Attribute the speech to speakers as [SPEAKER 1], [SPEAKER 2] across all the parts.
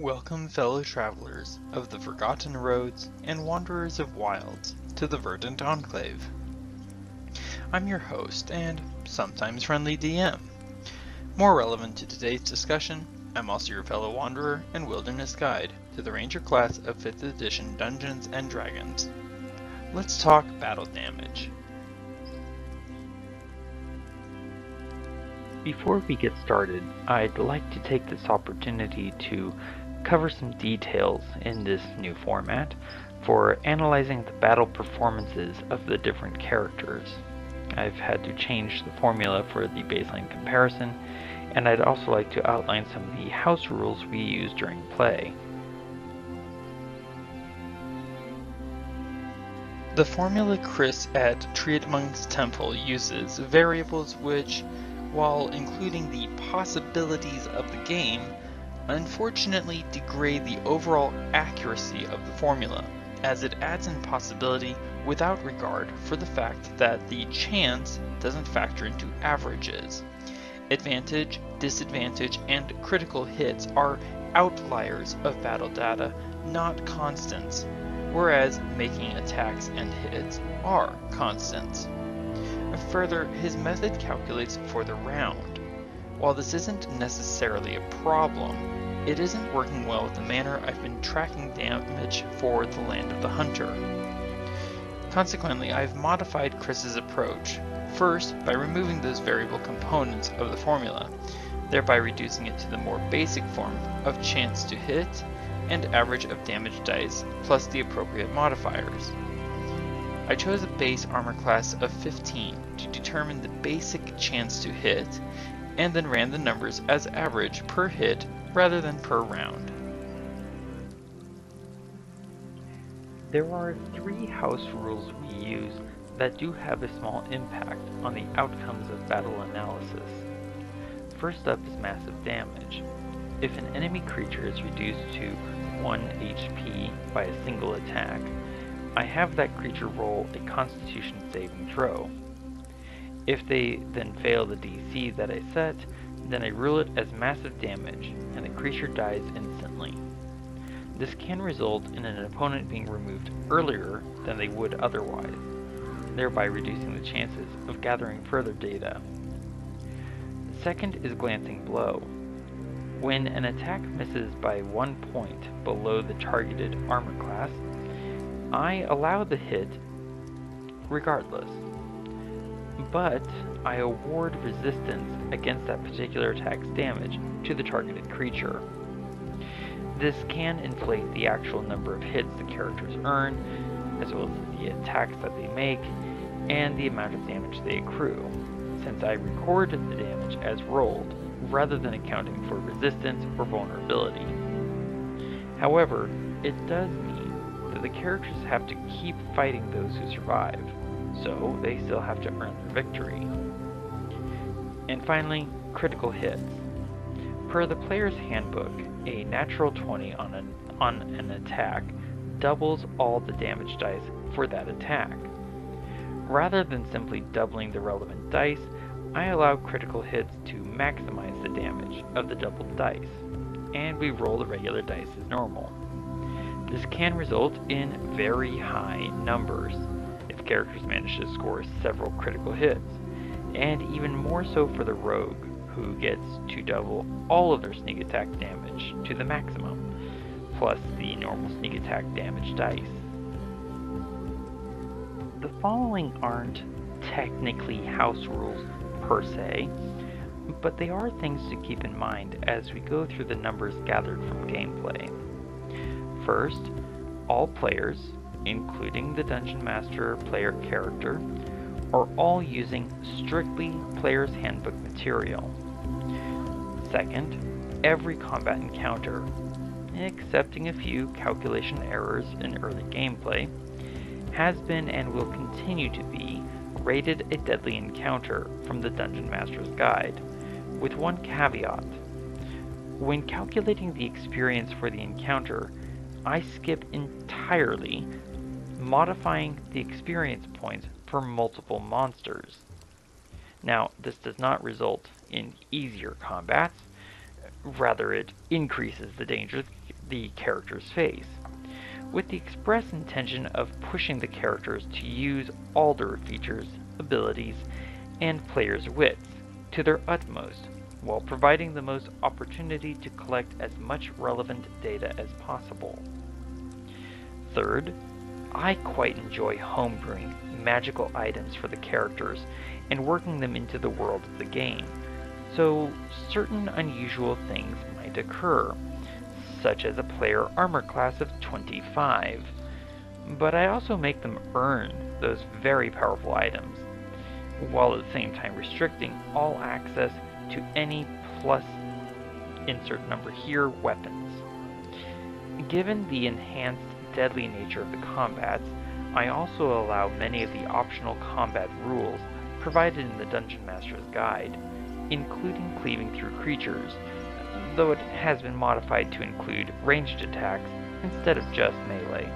[SPEAKER 1] Welcome, fellow travelers of the Forgotten Roads and Wanderers of Wilds, to the Verdant Enclave. I'm your host and sometimes friendly DM. More relevant to today's discussion, I'm also your fellow wanderer and wilderness guide to the Ranger class of 5th edition Dungeons & Dragons. Let's talk battle damage.
[SPEAKER 2] Before we get started, I'd like to take this opportunity to cover some details in this new format for analyzing the battle performances of the different characters. I've had to change the formula for the baseline comparison, and I'd also like to outline some of the house rules we use during play.
[SPEAKER 1] The formula Chris at Treatmonk's Temple uses variables which, while including the possibilities of the game, unfortunately degrade the overall accuracy of the formula, as it adds in possibility without regard for the fact that the chance doesn't factor into averages. Advantage, disadvantage, and critical hits are outliers of battle data, not constants, whereas making attacks and hits are constants. Further, his method calculates for the round. While this isn't necessarily a problem, it isn't working well with the manner I've been tracking damage for the Land of the Hunter. Consequently, I've modified Chris's approach, first by removing those variable components of the formula, thereby reducing it to the more basic form of chance to hit and average of damage dice plus the appropriate modifiers. I chose a base armor class of 15 to determine the basic chance to hit, and then ran the numbers as average per hit rather than per round.
[SPEAKER 2] There are 3 house rules we use that do have a small impact on the outcomes of battle analysis. First up is massive damage. If an enemy creature is reduced to 1 HP by a single attack, I have that creature roll a Constitution saving throw. If they then fail the DC that I set, then I rule it as massive damage, and the creature dies instantly. This can result in an opponent being removed earlier than they would otherwise, thereby reducing the chances of gathering further data. Second is glancing blow. When an attack misses by 1 point below the targeted armor class, I allow the hit regardless, but I award resistance against that particular attack's damage to the targeted creature. This can inflate the actual number of hits the characters earn, as well as the attacks that they make, and the amount of damage they accrue, since I record the damage as rolled, rather than accounting for resistance or vulnerability. However, it does mean that the characters have to keep fighting those who survive, so they still have to earn their victory. And finally, critical hits. Per the player's handbook, a natural 20 on an attack doubles all the damage dice for that attack. Rather than simply doubling the relevant dice, I allow critical hits to maximize the damage of the doubled dice, and we roll the regular dice as normal. This can result in very high numbers if characters manage to score several critical hits, and even more so for the rogue, who gets to double all of their sneak attack damage to the maximum, plus the normal sneak attack damage dice. The following aren't technically house rules per se, but they are things to keep in mind as we go through the numbers gathered from gameplay. First, all players, including the Dungeon Master player character, are all using strictly Player's Handbook material. Second, every combat encounter, excepting a few calculation errors in early gameplay, has been and will continue to be rated a deadly encounter from the Dungeon Master's Guide, with one caveat. When calculating the experience for the encounter, I skip entirely modifying the experience points for multiple monsters. Now, this does not result in easier combats, Rather, it increases the danger the characters face, with the express intention of pushing the characters to use all their features, abilities, and players' wits to their utmost, while providing the most opportunity to collect as much relevant data as possible. Third, I quite enjoy homebrewing magical items for the characters and working them into the world of the game, so certain unusual things might occur, such as a player armor class of 25, but I also make them earn those very powerful items, while at the same time restricting all access to any plus insert number here weapons. Given the enhanced deadly nature of the combats, I also allow many of the optional combat rules provided in the Dungeon Master's Guide, including cleaving through creatures, though it has been modified to include ranged attacks instead of just melee.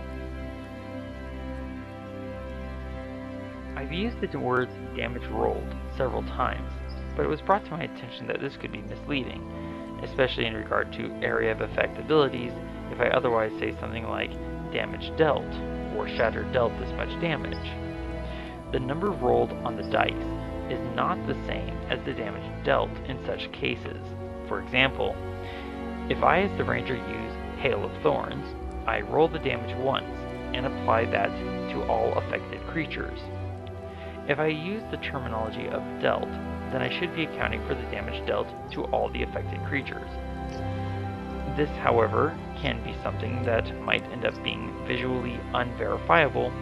[SPEAKER 2] I've used the words damage rolled several times, but it was brought to my attention that this could be misleading, especially in regard to area of effect abilities if I otherwise say something like damage dealt, or shatter dealt this much damage. The number rolled on the dice is not the same as the damage dealt in such cases. For example, if I as the ranger use Hail of Thorns, I roll the damage once and apply that to all affected creatures. If I use the terminology of dealt, then I should be accounting for the damage dealt to all the affected creatures. This, however, can be something that might end up being visually unverifiable,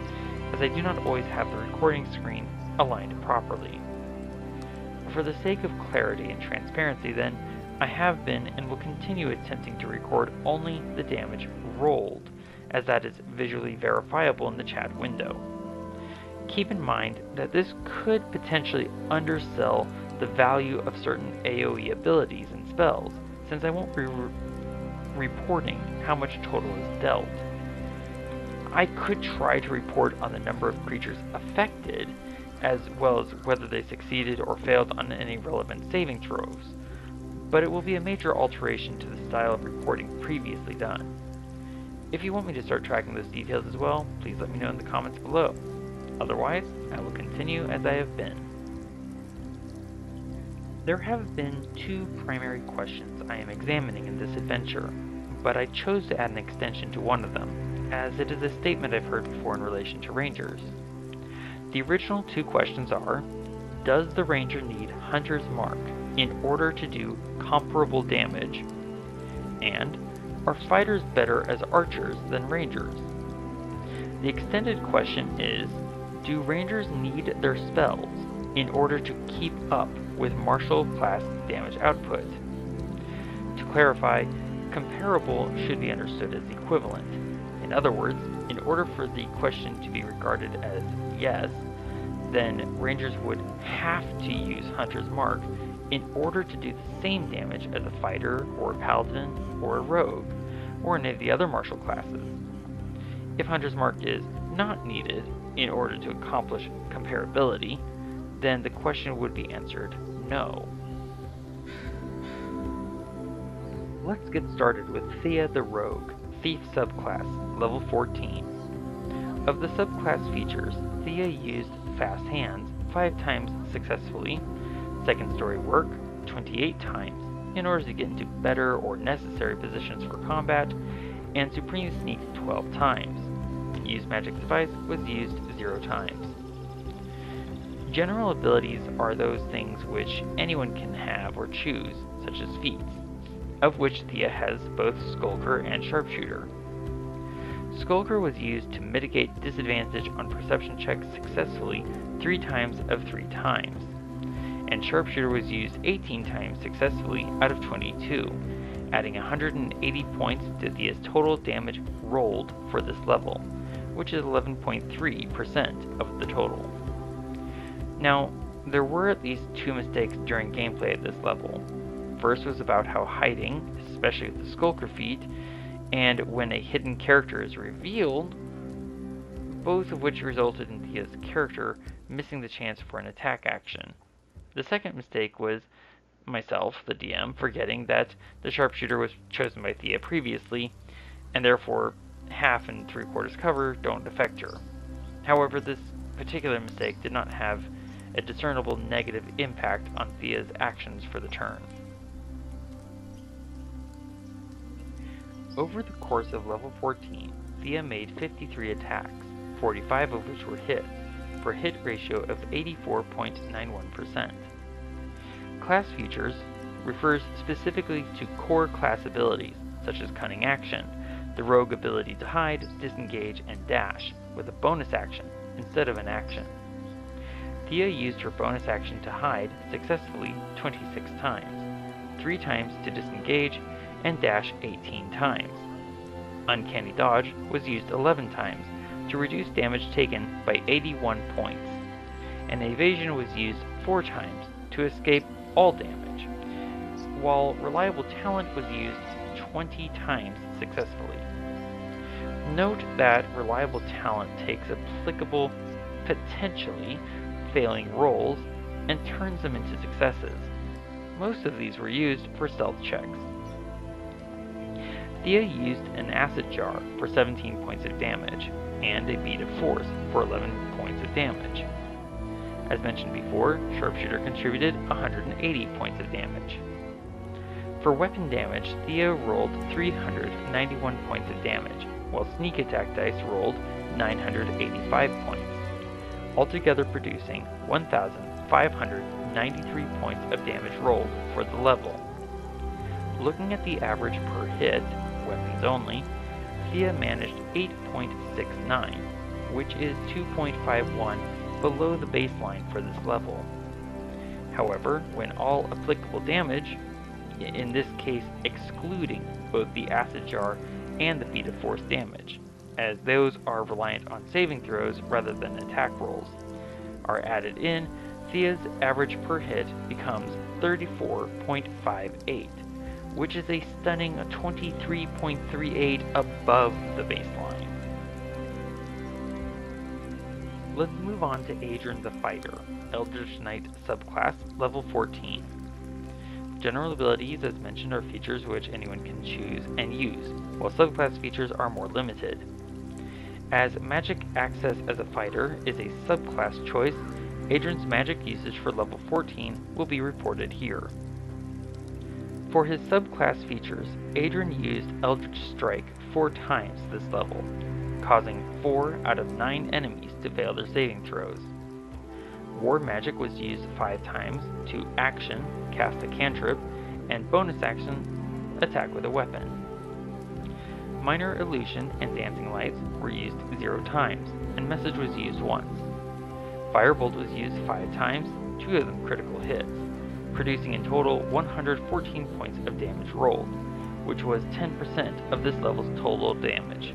[SPEAKER 2] as I do not always have the recording screen aligned properly. For the sake of clarity and transparency, then, I have been and will continue attempting to record only the damage rolled, as that is visually verifiable in the chat window. Keep in mind that this could potentially undersell the value of certain AoE abilities and spells, since I won't be reporting how much total is dealt. I could try to report on the number of creatures affected, as well as whether they succeeded or failed on any relevant saving throws, but it will be a major alteration to the style of reporting previously done. If you want me to start tracking those details as well, please let me know in the comments below. Otherwise, I will continue as I have been. There have been two primary questions I am examining in this adventure, but I chose to add an extension to one of them, as it is a statement I've heard before in relation to rangers. The original two questions are, does the ranger need Hunter's Mark in order to do comparable damage? And, are fighters better as archers than rangers? The extended question is, do rangers need their spells in order to keep up with martial class damage output? To clarify, comparable should be understood as equivalent. In other words, in order for the question to be regarded as yes, then rangers would have to use Hunter's Mark in order to do the same damage as a fighter or a paladin or a rogue, or any of the other martial classes. If Hunter's Mark is not needed in order to accomplish comparability, then the question would be answered no. Let's get started with Thea the Rogue, Thief subclass, level 14. Of the subclass features, Thea used Fast Hands 5 times successfully, Second Story Work 28 times in order to get into better or necessary positions for combat, and Supreme Sneak 12 times. Use Magic Device was used 0 times. General abilities are those things which anyone can have or choose, such as feats, of which Thea has both Skulker and Sharpshooter. Skulker was used to mitigate disadvantage on perception checks successfully 3 times of 3 times, and Sharpshooter was used 18 times successfully out of 22, adding 180 points to Thea's total damage rolled for this level, which is 11.3% of the total. Now, there were at least 2 mistakes during gameplay at this level. First was about how hiding, especially with the Skulker feat, and when a hidden character is revealed, both of which resulted in Thea's character missing the chance for an attack action. The second mistake was myself, the DM, forgetting that the sharpshooter was chosen by Thea previously, and therefore half and 3/4 cover don't affect her. However, this particular mistake did not have a discernible negative impact on Thea's actions for the turn. Over the course of level 14, Thea made 53 attacks, 45 of which were hits, for a hit ratio of 84.91%. Class features refers specifically to core class abilities, such as Cunning Action, the rogue ability to hide, disengage, and dash, with a bonus action instead of an action. Thea used her bonus action to hide successfully 26 times, 3 times to disengage, and dash 18 times. Uncanny Dodge was used 11 times to reduce damage taken by 81 points, and Evasion was used 4 times to escape all damage, while Reliable Talent was used 20 times successfully. Note that Reliable Talent takes applicable, potentially failing rolls and turns them into successes. Most of these were used for stealth checks. Thea used an Acid Jar for 17 points of damage, and a Bead of Force for 11 points of damage. As mentioned before, Sharpshooter contributed 180 points of damage. For weapon damage, Thea rolled 391 points of damage, while Sneak Attack dice rolled 985 points, altogether producing 1,593 points of damage rolled for the level. Looking at the average per hit, weapons only, Thea managed 8.69, which is 2.51 below the baseline for this level. However, when all applicable damage, in this case excluding both the Acid Jar and the Bead of Force damage, as those are reliant on saving throws rather than attack rolls, are added in, Thea's average per hit becomes 34.58, which is a stunning 23.38 above the baseline. Let's move on to Adrian the Fighter, Eldritch Knight subclass, level 14. General abilities, as mentioned, are features which anyone can choose and use, while subclass features are more limited. As magic access as a fighter is a subclass choice, Adrian's magic usage for level 14 will be reported here. For his subclass features, Adrian used Eldritch Strike 4 times this level, causing 4 out of 9 enemies to fail their saving throws. War Magic was used 5 times to action, cast a cantrip, and bonus action, attack with a weapon. Minor Illusion and Dancing Lights were used 0 times, and Message was used once. Firebolt was used 5 times, 2 of them critical hits, producing in total 114 points of damage rolled, which was 10% of this level's total damage.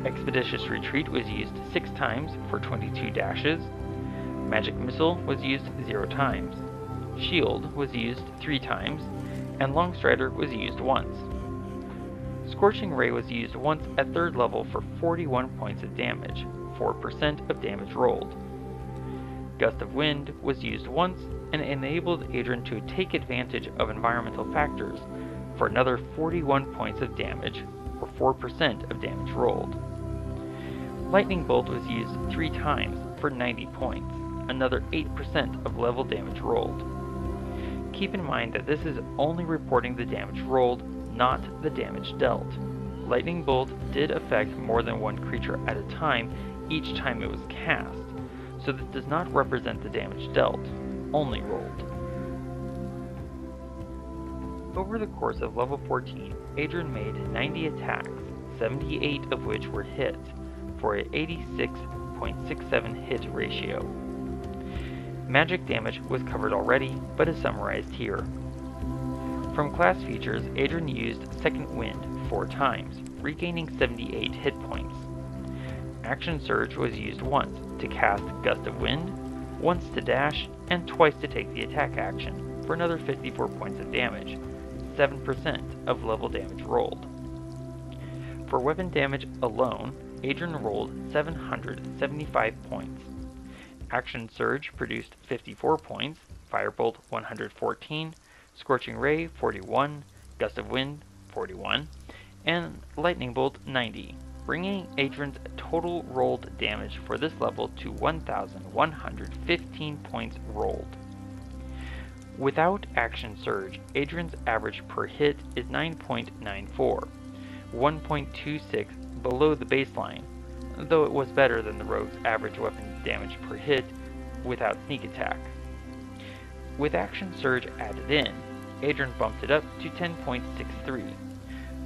[SPEAKER 2] Expeditious Retreat was used 6 times for 22 dashes. Magic Missile was used 0 times. Shield was used 3 times, and Longstrider was used once. Scorching Ray was used once at 3rd level for 41 points of damage, 4% of damage rolled. Gust of Wind was used once and enabled Adrian to take advantage of environmental factors for another 41 points of damage, or 4% of damage rolled. Lightning Bolt was used 3 times for 90 points, another 8% of level damage rolled. Keep in mind that this is only reporting the damage rolled, not the damage dealt. Lightning Bolt did affect more than one creature at a time each time it was cast, so this does not represent the damage dealt, only rolled. Over the course of level 14, Adrian made 90 attacks, 78 of which were hits, for an 86.67 hit ratio. Magic damage was covered already, but is summarized here. From class features, Adrian used Second Wind 4 times, regaining 78 hit points. Action Surge was used once to cast Gust of Wind, once to dash, and twice to take the attack action, for another 54 points of damage, 7% of level damage rolled. For weapon damage alone, Adrian rolled 775 points. Action Surge produced 54 points, Firebolt 114, Scorching Ray 41, Gust of Wind 41, and Lightning Bolt 90, bringing Adrian's total rolled damage for this level to 1,115 points rolled. Without Action Surge, Adrian's average per hit is 9.94, 1.26 below the baseline, though it was better than the rogue's average weapon damage per hit without sneak attack. With Action Surge added in, Adrian bumped it up to 10.63,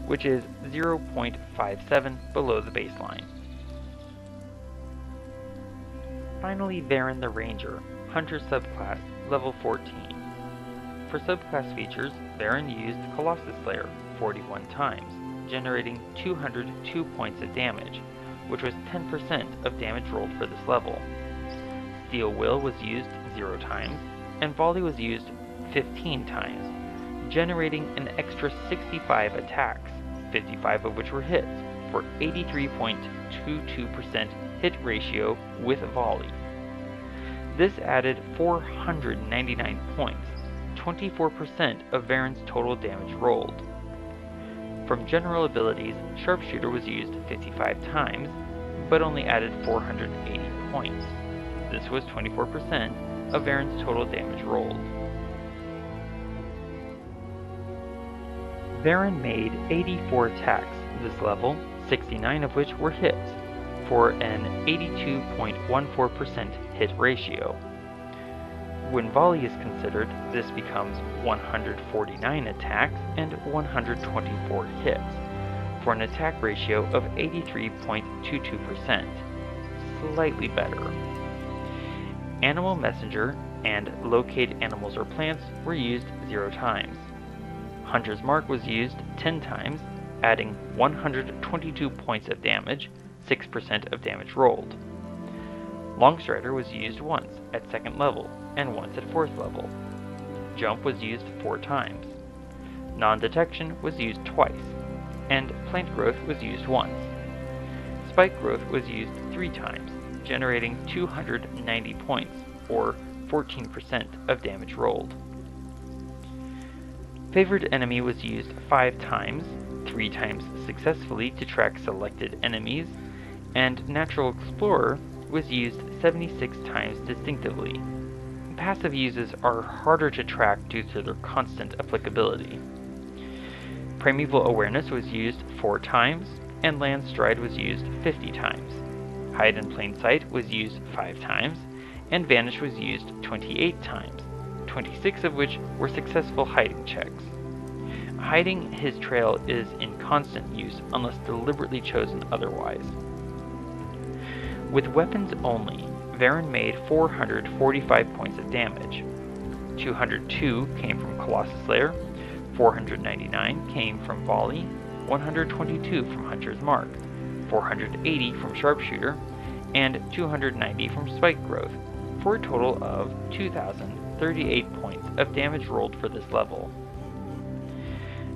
[SPEAKER 2] which is 0.57 below the baseline. Finally, Varen the Ranger, Hunter subclass, level 14. For subclass features, Varen used Colossus Slayer 41 times, generating 202 points of damage, which was 10% of damage rolled for this level. Steel Will was used 0 times, and Volley was used 15 times, generating an extra 65 attacks, 55 of which were hits, for 83.22% hit ratio with Volley. This added 499 points, 24% of Varen's total damage rolled. From general abilities, Sharpshooter was used 55 times, but only added 480 points. This was 24% of Varen's total damage rolled. Varen made 84 attacks this level, 69 of which were hits, for an 82.14% hit ratio. When Volley is considered, this becomes 149 attacks and 124 hits, for an attack ratio of 83.22%, slightly better. Animal Messenger and Locate Animals or Plants were used 0 times. Hunter's Mark was used 10 times, adding 122 points of damage, 6% of damage rolled. Longstrider was used once at 2nd level and once at 4th level. Jump was used 4 times. Non-Detection was used twice, and Plant Growth was used once. Spike Growth was used 3 times, generating 290 points, or 14% of damage rolled. Favored Enemy was used 5 times, 3 times successfully to track selected enemies, and Natural Explorer was used 76 times distinctively. Passive uses are harder to track due to their constant applicability. Primeval Awareness was used 4 times, and Land Stride was used 50 times. Hide in Plain Sight was used 5 times, and Vanish was used 28 times, 26 of which were successful hiding checks. Hiding his trail is in constant use unless deliberately chosen otherwise. With weapons only, Varen made 445 points of damage. 202 came from Colossus Slayer, 499 came from Volley, 122 from Hunter's Mark, 480 from Sharpshooter, and 290 from Spike Growth, for a total of 2,038 points of damage rolled for this level.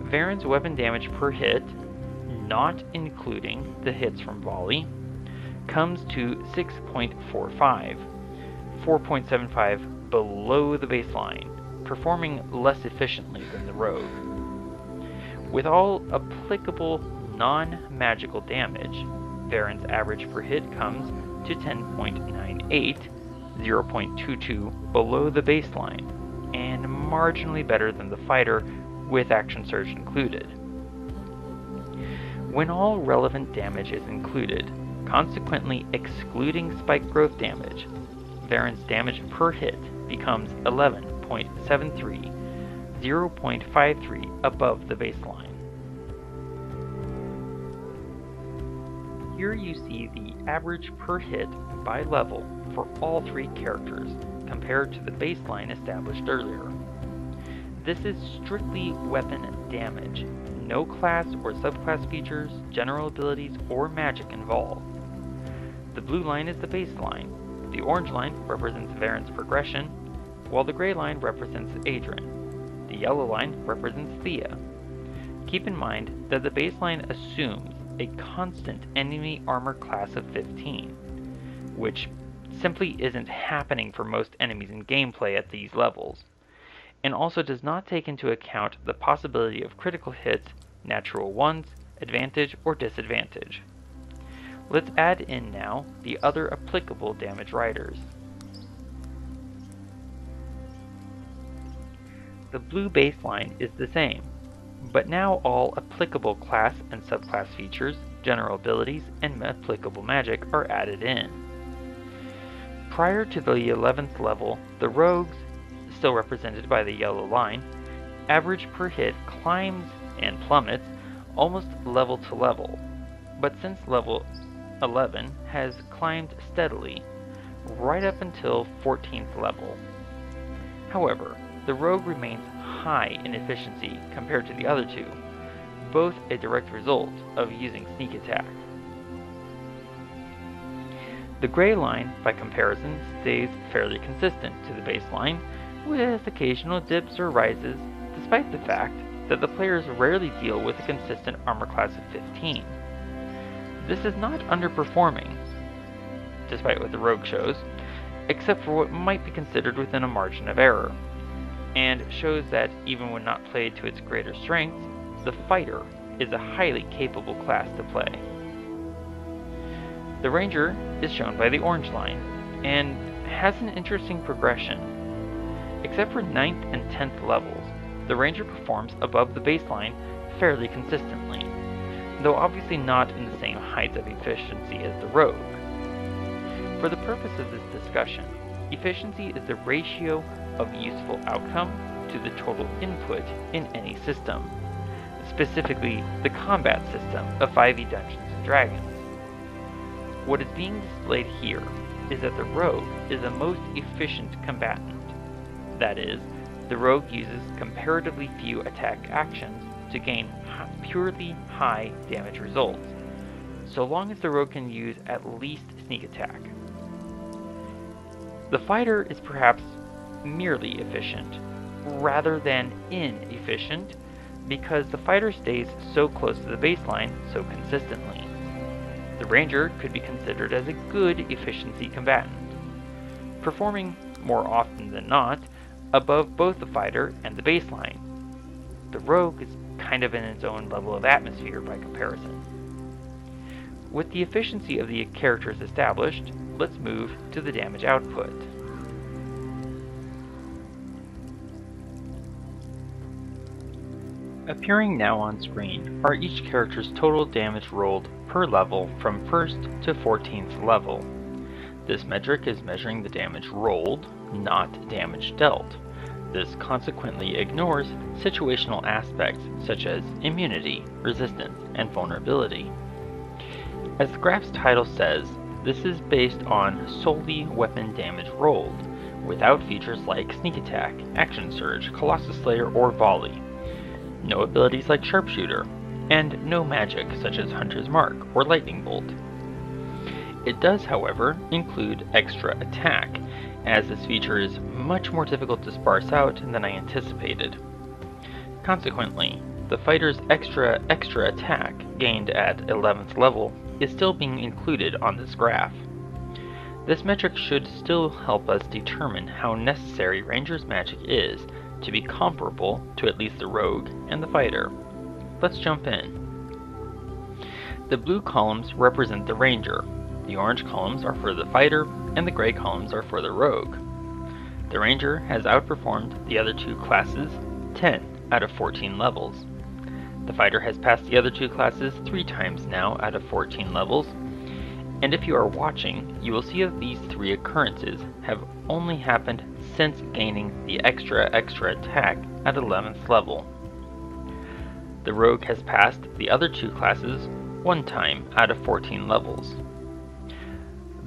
[SPEAKER 2] Varen's weapon damage per hit, not including the hits from Volley, comes to 6.45, 4.75 below the baseline, performing less efficiently than the rogue. With all applicable non-magical damage, Varen's average per hit comes to 10.98, 0.22 below the baseline, and marginally better than the fighter with Action Surge included. When all relevant damage is included, consequently excluding Spike Growth damage, Varen's damage per hit becomes 11.73, 0.53 above the baseline. Here you see the average per hit by level for all 3 characters compared to the baseline established earlier. This is strictly weapon damage, no class or subclass features, general abilities, or magic involved. The blue line is the baseline, the orange line represents Varen's progression, while the gray line represents Adrian. The yellow line represents Thea. Keep in mind that the baseline assumes a constant enemy armor class of 15, which simply isn't happening for most enemies in gameplay at these levels, and also does not take into account the possibility of critical hits, natural ones, advantage, or disadvantage. Let's add in now the other applicable damage riders. The blue baseline is the same, but now all applicable class and subclass features, general abilities, and applicable magic are added in. Prior to the 11th level, the rogues, still represented by the yellow line, average per hit climbs and plummets almost level to level, but since level 11 has climbed steadily right up until 14th level. However, the rogue remains high in efficiency compared to the other two, both a direct result of using sneak attack. The gray line, by comparison, stays fairly consistent to the baseline, with occasional dips or rises, despite the fact that the players rarely deal with a consistent armor class of 15. This is not underperforming, despite what the rogue shows, except for what might be considered within a margin of error, and shows that even when not played to its greater strengths, the fighter is a highly capable class to play. The ranger is shown by the orange line, and has an interesting progression. Except for 9th and 10th levels, the ranger performs above the baseline fairly consistently, though obviously not in the same heights of efficiency as the rogue. For the purpose of this discussion, efficiency is the ratio of useful outcome to the total input in any system, specifically the combat system of 5e Dungeons & Dragons. What is being displayed here is that the rogue is the most efficient combatant. That is, the rogue uses comparatively few attack actions to gain purely high damage results, so long as the rogue can use at least sneak attack. The fighter is perhaps merely efficient, rather than inefficient, because the fighter stays so close to the baseline so consistently. The ranger could be considered as a good efficiency combatant, performing more often than not above both the fighter and the baseline. The rogue is kind of in its own level of atmosphere by comparison. With the efficiency of the characters established, let's move to the damage output. Appearing now on screen are each character's total damage rolled per level from 1st to 14th level. This metric is measuring the damage rolled, not damage dealt. This consequently ignores situational aspects such as immunity, resistance, and vulnerability. As the graph's title says, this is based on solely weapon damage rolled, without features like sneak attack, action surge, Colossus Slayer, or volley. No abilities like sharpshooter, and no magic such as Hunter's Mark or Lightning Bolt. It does, however, include extra attack, as this feature is much more difficult to sparse out than I anticipated. Consequently, the fighter's extra attack gained at 11th level is still being included on this graph. This metric should still help us determine how necessary Ranger's magic is to be comparable to at least the rogue and the fighter. Let's jump in. The blue columns represent the ranger, the orange columns are for the fighter, and the gray columns are for the rogue. The ranger has outperformed the other two classes 10 out of 14 levels. The fighter has passed the other two classes 3 times now out of 14 levels, and if you are watching, you will see that these 3 occurrences have only happened since gaining the extra attack at 11th level. The rogue has passed the other 2 classes 1 time out of 14 levels.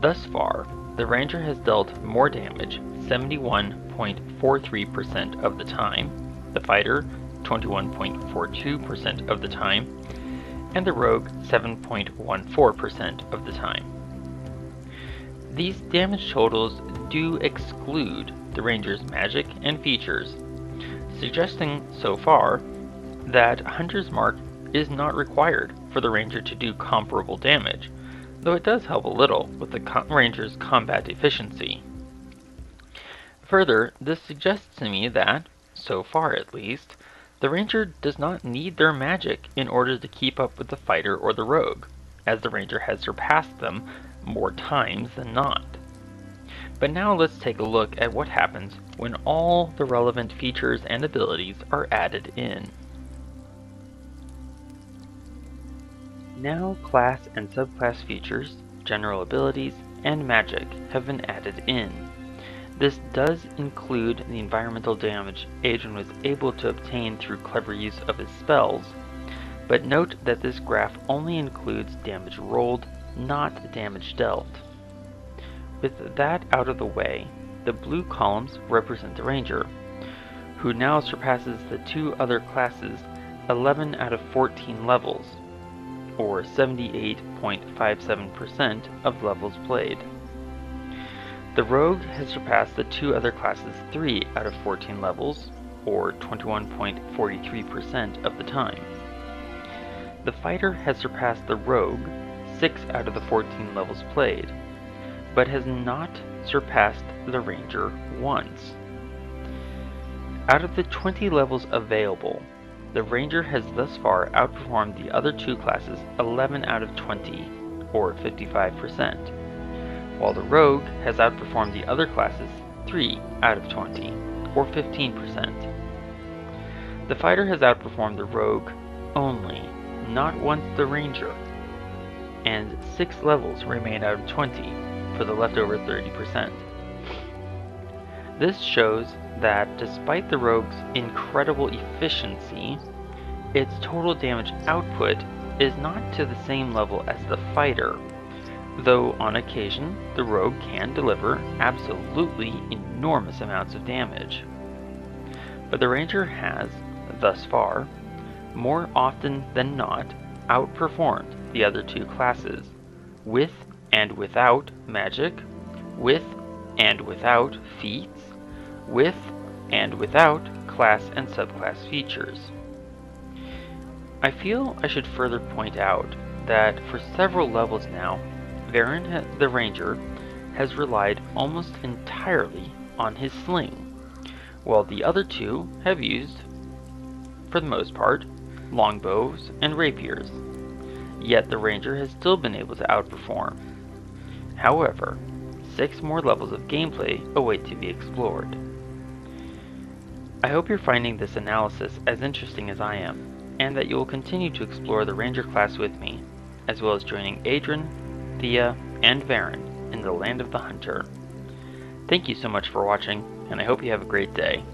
[SPEAKER 2] Thus far, the ranger has dealt more damage 71.43% of the time, the fighter 21.42% of the time, and the rogue 7.14% of the time. These damage totals do exclude the ranger's magic and features, suggesting so far that Hunter's Mark is not required for the ranger to do comparable damage, though it does help a little with the Ranger's combat efficiency. Further, this suggests to me that, so far at least, the Ranger does not need their magic in order to keep up with the fighter or the rogue, as the Ranger has surpassed them more times than not. But now let's take a look at what happens when all the relevant features and abilities are added in. Now class and subclass features, general abilities, and magic have been added in. This does include the environmental damage Adrian was able to obtain through clever use of his spells, but note that this graph only includes damage rolled, not damage dealt. With that out of the way, the blue columns represent the Ranger, who now surpasses the two other classes 11 out of 14 levels, or 78.57% of levels played. The Rogue has surpassed the two other classes 3 out of 14 levels, or 21.43% of the time. The Fighter has surpassed the Rogue 6 out of the 14 levels played, but has not surpassed the Ranger once. Out of the 20 levels available, the Ranger has thus far outperformed the other two classes 11 out of 20, or 55%, while the Rogue has outperformed the other classes 3 out of 20, or 15%. The Fighter has outperformed the Rogue only, not once the Ranger, and 6 levels remain out of 20 for the leftover 30%. This shows that despite the Rogue's incredible efficiency, its total damage output is not to the same level as the Fighter, though on occasion the Rogue can deliver absolutely enormous amounts of damage. But the Ranger has, thus far, more often than not, outperformed the other two classes, with and without magic, with and without feats, with and without class and subclass features. I feel I should further point out that for several levels now, Varen the Ranger has relied almost entirely on his sling, while the other two have used, for the most part, longbows and rapiers. Yet the Ranger has still been able to outperform. However, 6 more levels of gameplay await to be explored. I hope you're finding this analysis as interesting as I am, and that you will continue to explore the Ranger class with me, as well as joining Adrian, Thea, and Varen in the Land of the Hunter. Thank you so much for watching, and I hope you have a great day.